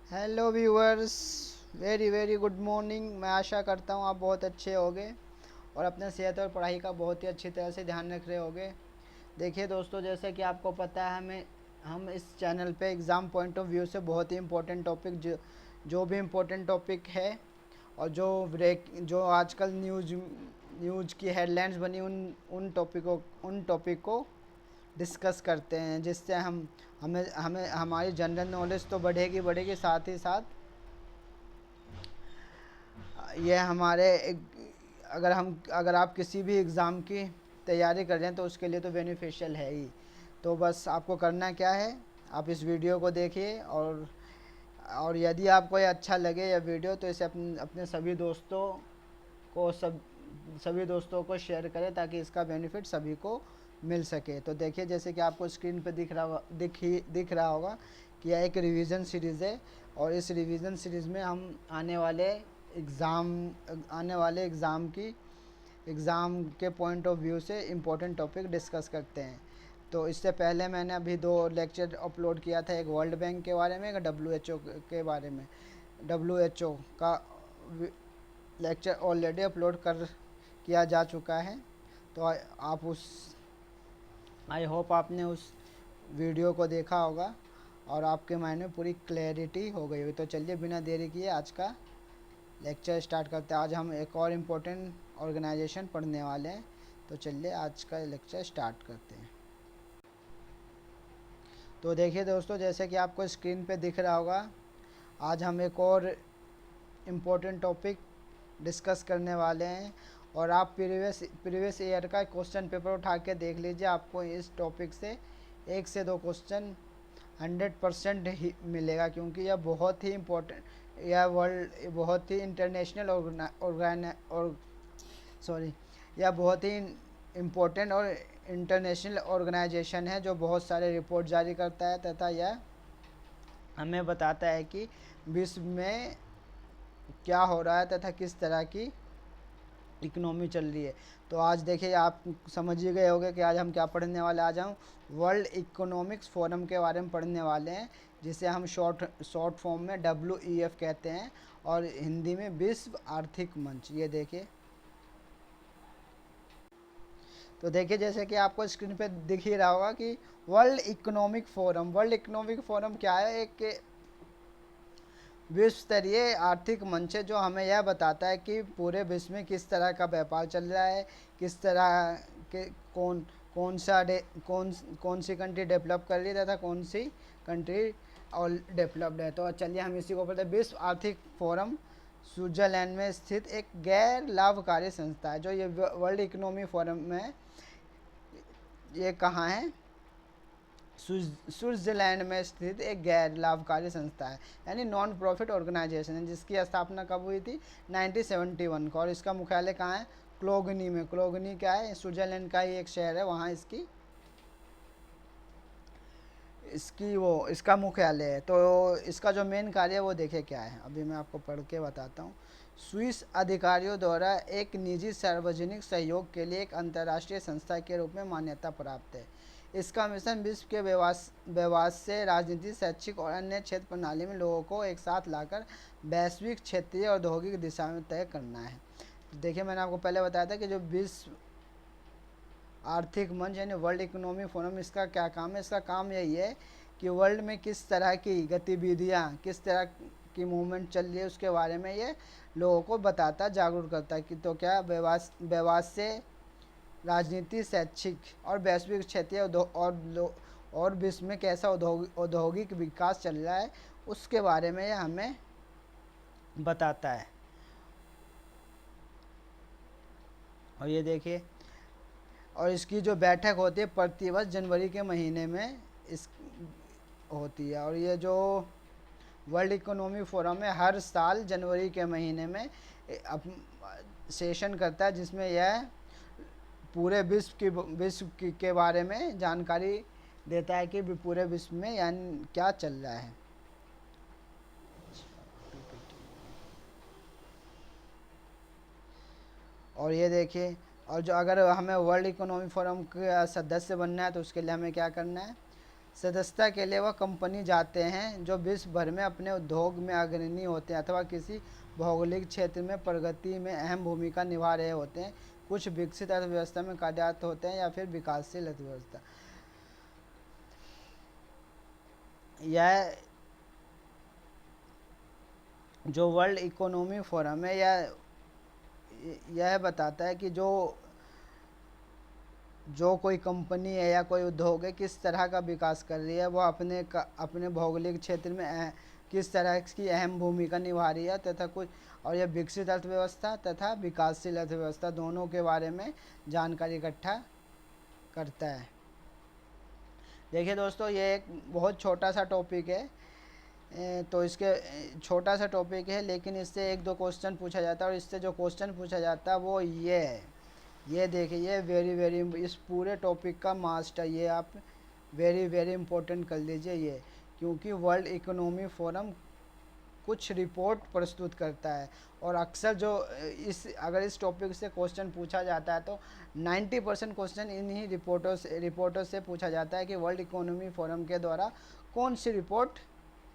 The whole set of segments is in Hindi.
Hello viewers, very very good morning. मैं आशा करता हूँ आप बहुत अच्छे होंगे और अपने सेहत और पढ़ाई का बहुत ही अच्छी तरह से ध्यान रख रहे होंगे। देखिए दोस्तों, जैसे कि आपको पता है, हम इस चैनल पे एग्ज़ाम पॉइंट ऑफ व्यू से बहुत ही इम्पोर्टेंट टॉपिक जो भी इम्पोर्टेंट टॉपिक है और जो आजकल न्यूज़ की हेडलाइंस बनी उन टॉपिक को डिस्कस करते हैं, जिससे हम हमें हमें हमारी जनरल नॉलेज तो बढ़ेगी बढ़ेगी, साथ ही साथ ये अगर आप किसी भी एग्ज़ाम की तैयारी कर रहे हैं तो उसके लिए तो बेनिफिशियल है ही। तो बस आपको करना क्या है, आप इस वीडियो को देखिए और यदि आपको ये अच्छा लगे यह वीडियो तो इसे अपने अपने को सब सभी दोस्तों को शेयर करें ताकि इसका बेनिफिट सभी को मिल सके। तो देखिए, जैसे कि आपको स्क्रीन पे दिख रहा होगा कि यह एक रिवीजन सीरीज़ है और इस रिवीजन सीरीज़ में हम आने वाले एग्ज़ाम के पॉइंट ऑफ व्यू से इम्पोर्टेंट टॉपिक डिस्कस करते हैं। तो इससे पहले मैंने अभी दो लेक्चर अपलोड किया था, एक वर्ल्ड बैंक के बारे में, एक WHO के बारे में। WHO का लेक्चर ऑलरेडी अपलोड कर किया जा चुका है। तो आप उस आई होप आपने उस वीडियो को देखा होगा और आपके माइंड में पूरी क्लैरिटी हो गई होगी। तो चलिए बिना देरी किए आज का लेक्चर स्टार्ट करते हैं। आज हम एक और इम्पोर्टेंट ऑर्गेनाइजेशन पढ़ने वाले हैं। तो चलिए आज का लेक्चर स्टार्ट करते हैं। तो देखिए दोस्तों, जैसे कि आपको स्क्रीन पे दिख रहा होगा, आज हम एक और इम्पोर्टेंट टॉपिक डिस्कस करने वाले हैं। और आप प्रीवियस ईयर का क्वेश्चन पेपर उठा के देख लीजिए, आपको इस टॉपिक से 1 से 2 क्वेश्चन 100% ही मिलेगा, क्योंकि यह बहुत ही इम्पोर्टेंट, यह वर्ल्ड बहुत ही इंटरनेशनल और सॉरी यह बहुत ही इम्पोर्टेंट और इंटरनेशनल ऑर्गेनाइजेशन है जो बहुत सारे रिपोर्ट जारी करता है तथा यह हमें बताता है कि विश्व में क्या हो रहा है तथा किस तरह की इकोनॉमी चल रही है। तो आज देखिए, आप समझ ही गए होंगे कि आज हम क्या पढ़ने वाले। आज हम वर्ल्ड इकोनॉमिक्स फोरम के बारे में पढ़ने वाले हैं, जिसे हम शॉर्ट फॉर्म में WEF कहते हैं और हिंदी में विश्व आर्थिक मंच। ये देखिए, तो देखिए जैसे कि आपको स्क्रीन पे दिख ही रहा होगा कि वर्ल्ड इकोनॉमिक फोरम क्या है। एक विश्व स्तरीय आर्थिक मंच है जो हमें यह बताता है कि पूरे विश्व में किस तरह का व्यापार चल रहा है, किस तरह के कौन सा कौन कौन सी कंट्री डेवलप कर रही है तथा कौन सी कंट्री और डेवलप्ड है। तो चलिए हम इसी को पढ़ते हैं। विश्व आर्थिक फोरम स्विट्जरलैंड में स्थित एक गैर लाभकारी संस्था है। जो ये वर्ल्ड इकोनॉमी फोरम में, ये कहाँ है, स्विट्जरलैंड में स्थित एक गैर लाभकारी संस्था है, यानी नॉन प्रॉफिट ऑर्गेनाइजेशन है, जिसकी स्थापना कब हुई थी, 1971 को। और इसका मुख्यालय कहाँ है, क्लोगनी में। क्लोगनी क्या है, स्विट्जरलैंड का ही एक शहर है, वहाँ इसकी इसकी वो इसका मुख्यालय है। तो इसका जो मेन कार्य है वो देखे क्या है, अभी मैं आपको पढ़ के बताता हूँ। स्विस अधिकारियों द्वारा एक निजी सार्वजनिक सहयोग के लिए एक अंतर्राष्ट्रीय संस्था के रूप में मान्यता प्राप्त है। इसका मिशन विश्व के व्यवहार से राजनीति, शैक्षिक और अन्य क्षेत्र प्रणाली में लोगों को एक साथ लाकर वैश्विक, क्षेत्रीय और औद्योगिक दिशा में तय करना है। तो देखिए, मैंने आपको पहले बताया था कि जो विश्व आर्थिक मंच यानी वर्ल्ड इकोनॉमी फोरम, इसका क्या काम है। इसका काम यही है कि वर्ल्ड में किस तरह की गतिविधियाँ, किस तरह की मूवमेंट चल रही है, उसके बारे में ये लोगों को बताता, जागरूक करता है कि तो क्या व्यवहार से राजनीति, शैक्षिक और वैश्विक, क्षेत्रीय और विश्व में कैसा औद्योगिक विकास चल रहा है, उसके बारे में यह हमें बताता है। और ये देखिए, और इसकी जो बैठक होती है प्रतिवर्ष जनवरी के महीने में इस होती है। और ये जो वर्ल्ड इकोनॉमी फोरम है, हर साल जनवरी के महीने में सेशन करता है, जिसमें यह पूरे के बारे में जानकारी देता है कि पूरे विश्व में यानी क्या चल रहा है। और ये देखिए, और जो अगर हमें वर्ल्ड इकोनॉमी फोरम का सदस्य बनना है तो उसके लिए हमें क्या करना है, सदस्यता के लिए वह कंपनी जाते हैं जो विश्व भर में अपने उद्योग में अग्रणी होते हैं अथवा किसी भौगोलिक क्षेत्र में प्रगति में अहम भूमिका निभा रहे होते हैं, कुछ विकसित अर्थव्यवस्था में कार्यरत होते हैं या फिर विकासशील अर्थव्यवस्था। यह जो वर्ल्ड इकोनॉमी फोरम है यह बताता है कि जो कोई कंपनी है या कोई उद्योग है किस तरह का विकास कर रही है, वो अपने भौगोलिक क्षेत्र में किस तरह की अहम भूमिका निभा रही है तथा कुछ, और यह विकसित अर्थव्यवस्था तथा विकासशील अर्थव्यवस्था दोनों के बारे में जानकारी इकट्ठा करता है। देखिए दोस्तों, ये एक बहुत छोटा सा टॉपिक है, तो इसके छोटा सा टॉपिक है लेकिन इससे 1-2 क्वेश्चन पूछा जाता है, और इससे जो क्वेश्चन पूछा जाता है वो ये है, ये देखिए, ये वेरी इस पूरे टॉपिक का मास्टर, ये आप वेरी इंपॉर्टेंट कर लीजिए ये, क्योंकि वर्ल्ड इकोनॉमी फोरम कुछ रिपोर्ट प्रस्तुत करता है, और अक्सर जो अगर इस टॉपिक से क्वेश्चन पूछा जाता है तो 90% क्वेश्चन इन्हीं रिपोर्टों से पूछा जाता है कि वर्ल्ड इकोनॉमी फोरम के द्वारा कौन सी रिपोर्ट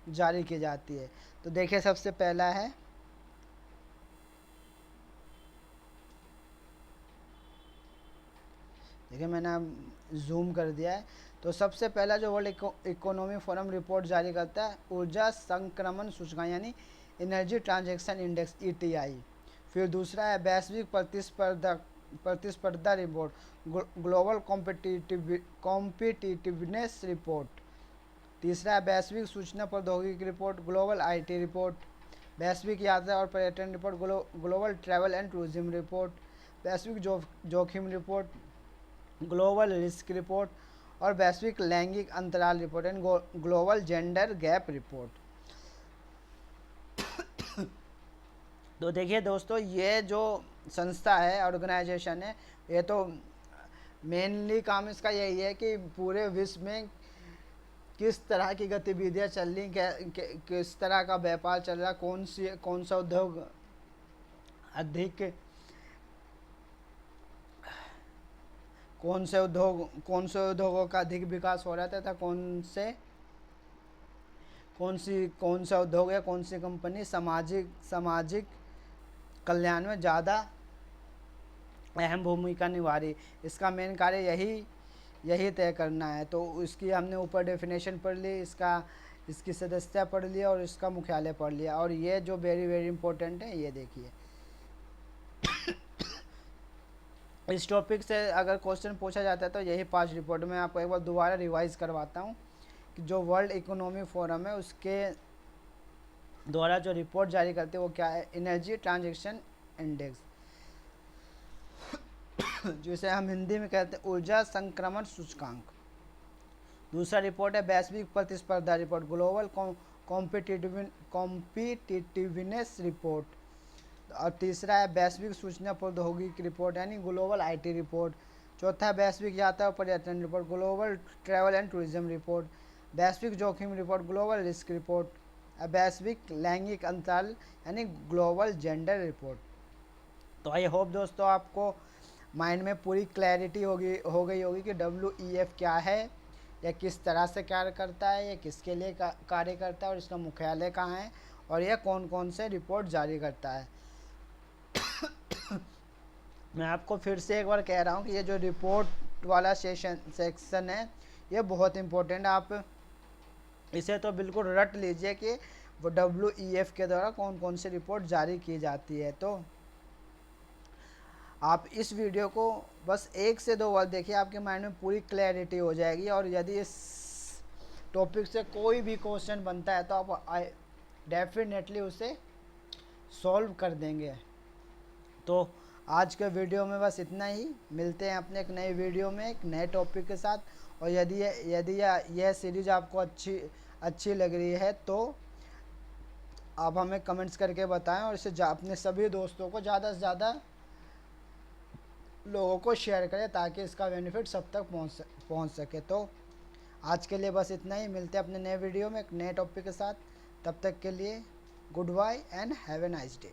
जारी की जाती है। तो देखिए, सबसे पहला है, देखिए मैंने जूम कर दिया है, तो सबसे पहला जो वर्ल्ड इकोनॉमी फोरम रिपोर्ट जारी करता है, ऊर्जा संक्रमण सूचकांक यानी एनर्जी ट्रांजैक्शन इंडेक्स ETI। फिर दूसरा है वैश्विक प्रतिस्पर्धा रिपोर्ट, ग्लोबल कॉम्पिटिटिवनेस रिपोर्ट। तीसरा है वैश्विक सूचना प्रौद्योगिकी रिपोर्ट, ग्लोबल IT रिपोर्ट। वैश्विक यात्रा और पर्यटन report, global travel and tourism report. वैश्विक जोखिम रिपोर्ट, ग्लोबल रिस्क रिपोर्ट। और वैश्विक लैंगिक अंतराल report and global gender gap report. तो देखिए दोस्तों, ये जो संस्था है, ऑर्गेनाइजेशन है, ये तो मेनली काम इसका यही है कि पूरे विश्व में किस तरह की गतिविधियां चल रही, किस तरह का व्यापार चल रहा, कौन सा उद्योग अधिक, कौन से उद्योगों का अधिक विकास हो रहा था तथा कौन सा उद्योग या कौन सी कंपनी सामाजिक कल्याण में ज़्यादा अहम भूमिका निभा रही, इसका मेन कार्य यही तय करना है। तो इसकी हमने ऊपर डेफिनेशन पढ़ ली, इसकी सदस्यता पढ़ लिया और इसका मुख्यालय पढ़ लिया, और ये जो वेरी इंपॉर्टेंट है, ये देखिए, इस टॉपिक से अगर क्वेश्चन पूछा जाता है तो यही 5 रिपोर्ट मैं आपको एक बार दोबारा रिवाइज करवाता हूँ कि जो वर्ल्ड इकोनॉमी फोरम है उसके द्वारा जो रिपोर्ट जारी करते हैं वो क्या है, एनर्जी ट्रांजैक्शन इंडेक्स, जिसे हम हिंदी में कहते हैं ऊर्जा संक्रमण सूचकांक। दूसरा रिपोर्ट है वैश्विक प्रतिस्पर्धा रिपोर्ट, ग्लोबल कॉम्पिटिटिवनेस रिपोर्ट। और तीसरा है वैश्विक सूचना प्रौद्योगिकी रिपोर्ट यानी ग्लोबल IT रिपोर्ट। चौथा है वैश्विक यात्रा और पर्यटन report, global travel and tourism report. वैश्विक जोखिम रिपोर्ट, ग्लोबल रिस्क रिपोर्ट। वैश्विक लैंगिक अंतराल यानी ग्लोबल जेंडर रिपोर्ट। तो आई होप दोस्तों आपको माइंड में पूरी क्लैरिटी हो गई होगी कि WEF क्या है, यह किस तरह से कार्य करता है, यह किसके लिए कार्य करता है और इसका मुख्यालय कहाँ है, और यह कौन से रिपोर्ट जारी करता है। मैं आपको फिर से एक बार कह रहा हूँ कि ये जो रिपोर्ट वाला सेक्शन है ये बहुत इम्पोर्टेंट है, आप इसे तो बिल्कुल रट लीजिए कि वो WEF के द्वारा कौन से रिपोर्ट जारी की जाती है। तो आप इस वीडियो को बस 1 से 2 बार देखिए, आपके माइंड में पूरी क्लैरिटी हो जाएगी, और यदि इस टॉपिक से कोई भी क्वेश्चन बनता है तो आप डेफिनेटली उसे सॉल्व कर देंगे। तो आज के वीडियो में बस इतना ही, मिलते हैं अपने एक नए वीडियो में एक नए टॉपिक के साथ। और यदि यह सीरीज़ आपको अच्छी लग रही है तो आप हमें कमेंट्स करके बताएं, और इसे अपने सभी दोस्तों को ज़्यादा से ज़्यादा लोगों को शेयर करें ताकि इसका बेनिफिट सब तक पहुंच सके। तो आज के लिए बस इतना ही, मिलते हैं अपने नए वीडियो में एक नए टॉपिक के साथ। तब तक के लिए goodbye and have a nice day.